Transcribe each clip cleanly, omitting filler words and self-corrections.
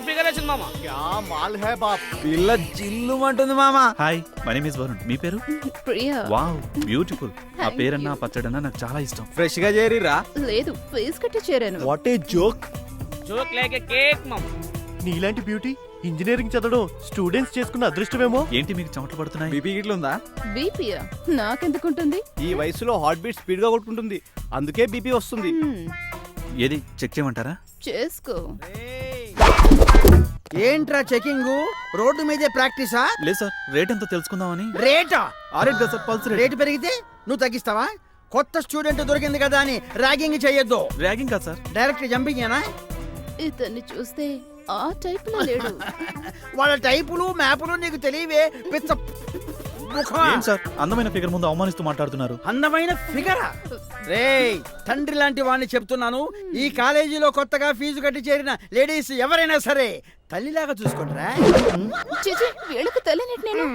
Figure వచ్చింది మామ. క్యా మాల్ హై బాప్. పిల్ల జిల్లు అంటుంది మామా. Hi, my name is Varun. మీ పేరు? ప్రియా. Wow, beautiful. ఆ పేరన్నా పచ్చడన్నా నాకు చాలా ఇష్టం. ఫ్రెష్ గా చేరిరా? లేదు, ఫేస్ కట్టి చేరాను. What a joke. జోక్ లేక కేక్ మామ. నీలాంటి బ్యూటీ ఇంజనీరింగ్ చదవడం స్టూడెంట్స్ చేసుకున్న అదృష్టమేమో. ఏంటి మీకు చెమటలు పడుతున్నాయి? బీపీ గిట్ల ఉందా? బీపీయా? నాకెందుకుంటుంది? ఈ వయసులో హార్ట్ బీట్ స్పీడ్ గా కొట్టుకుంటుంది, అందుకే బీపీ వస్తుంది. ఏది చెక్ చేయమంటారా? చేసుకో. ఏంట్రా చెకింగ్? రోడ్డు మీదే ప్రాక్టీసా? లేదు సార్, రేట్ ఎంతో తెలుసుకుందామని. రేటా? ఆరేట్ కదా సార్, పల్స్ రేట్. రేటు పెరిగితే నువ్వు తగ్గిస్తావా? కొత్త స్టూడెంట్ దొరికింది కదా అని ర్యాగింగ్ చెయ్యొద్దు. ర్యాగింగ్ కాదు సార్. డైరెక్ట్ జంపింగేనా? ఇతన్ని చూస్తే ఆ టైప్ లో లేడు. వాళ్ళ టైపులు మ్యాపులు నీకు తెలియవే పిచ్చ ముఖమా? ఏం సార్, అందమైన ఫిగర్ ముందు అవమానిస్తూ మాట్లాడుతున్నారు. అందమైన ఫిగరా? రేయ్, తండ్రి లాంటి వాడిని చెప్తున్నాను. ఈ కాలేజీలో కొత్తగా ఫీజు కట్టి చేరిన లేడీస్ ఎవరైనా సరే తల్లిలాగా చూసుకోండిరా. చిచి, వీళ్ళకి తెలియనట్టు నేను.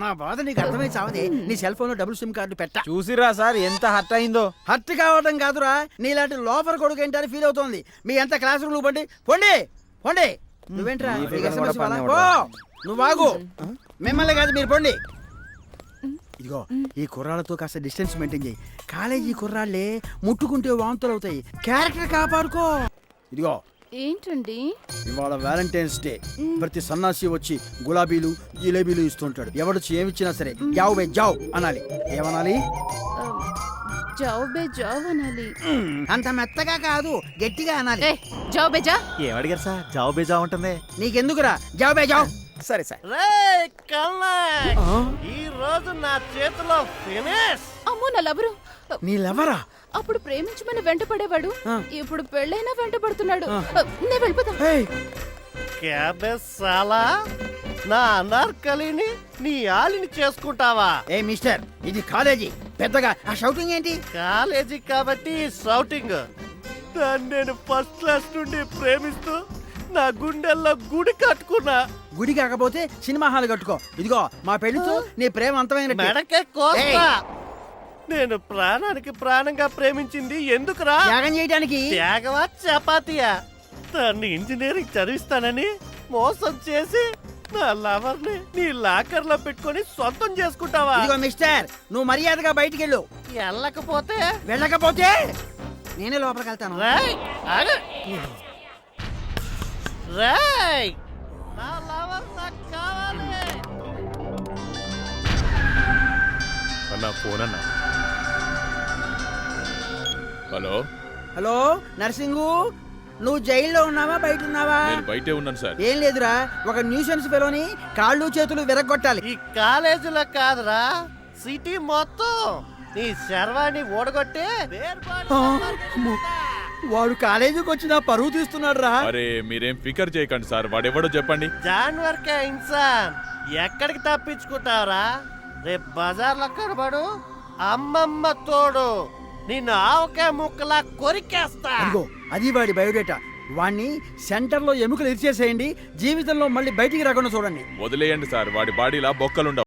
నా బాధ నీకు అర్థమై చావదే. నీ సెల్ ఫోన్ లో డబుల్ సిమ్ కార్డు పెట్ట. చూసిరా సార్ ఎంత హర్ట్ అయిందో. హర్ట్ కావడం కాదురా, నీలాంటి లోపర్ కొడుకు ఏంటని ఫీల్ అవుతోంది. మీ ఎంత క్లాస్ రూమ్ పండి పోండి పోండి. నువ్వేంట్రా ఈ నీకు ఫిగర్ SMS కూడా ఇవ్వాలా? పన్నే పో, నువ్వు ఆగు. మిమ్మల్ని కాదు, మీరు పోండి. ఇదిగో, ఈ కుర్రాళ్ళతో కాస్త డిస్టెన్స్ మెయింటైన్ చేయి. కాలేజీ కుర్రాళ్ళే ముట్టుకుంటే వాంతులు అవుతాయి. క్యారెక్టర్ కాపాడుకో. ఇదిగో, ఏంటండి? ఇవాళ వ్యాలంటైన్స్ డే. ప్రతి సన్నాసి వచ్చి గులాబీలు జిలేబీలు ఇస్తుంటాడు. ఎవడొచ్చి ఏమిచ్చినా సరే జావ్ బై జావ్ అనాలి. ఏమనాలి? జావ్ బే జావ్ అనాలి. అంత మెత్తగా కాదు, గట్టిగా అనాలి. ఏ, జావ్ బే జా. ఏమడిగారు సార్? జావ్ బేజా ఉంటుంది. నీకెందుకురా? జావ్ బై జావ్. సరే సార్. ఈ రోజు నా చేతిలో ఫినిష్. అమ్మో, నా లవరు. నీళ్ళెవరా? అప్పుడు ప్రేమించమని వెంట పడేవాడు, ఇప్పుడు పెళ్ళైనా వెంట పడుతున్నాడు. నేను వెళ్ళిపోతా. క్యాబేజ్ సాలా, నా అనార్కలిని నీ ఆలిని చేసుకుంటావా? ఏ మిస్టర్, ఇది కాలేజీ. పెద్దగా ఆ షౌటింగ్ ఏంటి? కాలేజీ కాబట్టి షౌటింగ్. దాన్ని నేను ఫస్ట్ క్లాస్ నుండి ప్రేమిస్తూ నా గుండెల్లో గుడి కట్టుకున్నా. గుడి కాకపోతే సినిమా హాల్ కట్టుకో. ఇదిగో, మా పెళ్లితో నీ ప్రేమ అంతమైన మెడకే కోస్తా. నేను ప్రాణానికి ప్రాణంగా ప్రేమించింది ఎందుకురా? త్యాగం చేయడానికి. త్యాగవా చపాతీయా? తన్ని ఇంజనీరింగ్ చదివిస్తానని మోసం చేసి నా లవర్ ని నీ లాకర్ లో పెట్టుకొని సొంతం చేసుకుంటావా? ఇదిగో మిస్టర్, నువ్వు మర్యాదగా బయటికి వెళ్ళు. వెళ్ళకపోతే వెళ్ళకపోతే నేనే లోపలికి వెళ్తాను. రేయ్, ఆగు. రేయ్, నా లవర్ నాకు కావాలి. అన్నా ఫోన్ అన్నా. హలో హలో నర్సింగు, నువ్వు జైల్లో ఉన్నావా బయట ఉన్నావా? నేను బయటే ఉన్నాను సార్. ఏం లేదురా, ఒక న్యూసెన్స్ ఫెలోని కాళ్ళు చేతులు విరగొట్టాలి. ఈ కాలేజీలో కాదురా, సిటీ మొత్తం నీ శర్వాన్ని ఓడగొట్టి వాడు కాలేజీకి వచ్చిన పరువు తీస్తున్నాడు రా. అరే మీరేం ఫికర్ చేయకండి సార్, వాడెవడో చెప్పండి. జాన్వర్ కే ఇన్సాన్, ఎక్కడికి తప్పించుకుంటావురా? రేపు బజార్లో కనబడు, అమ్మమ్మ తోడు నిన్ను ఆవకాయ ముక్కలా కొరికేస్తా. అదిగో, అది వాడి బయోడేటా. వాణ్ణి సెంటర్ లో ఎముకలు ఇరిచేసేయండి. జీవితంలో మళ్ళీ బయటికి రాకుండా చూడండి. వదిలేయండి సార్, వాడి బాడీలా బొక్కలుండవు.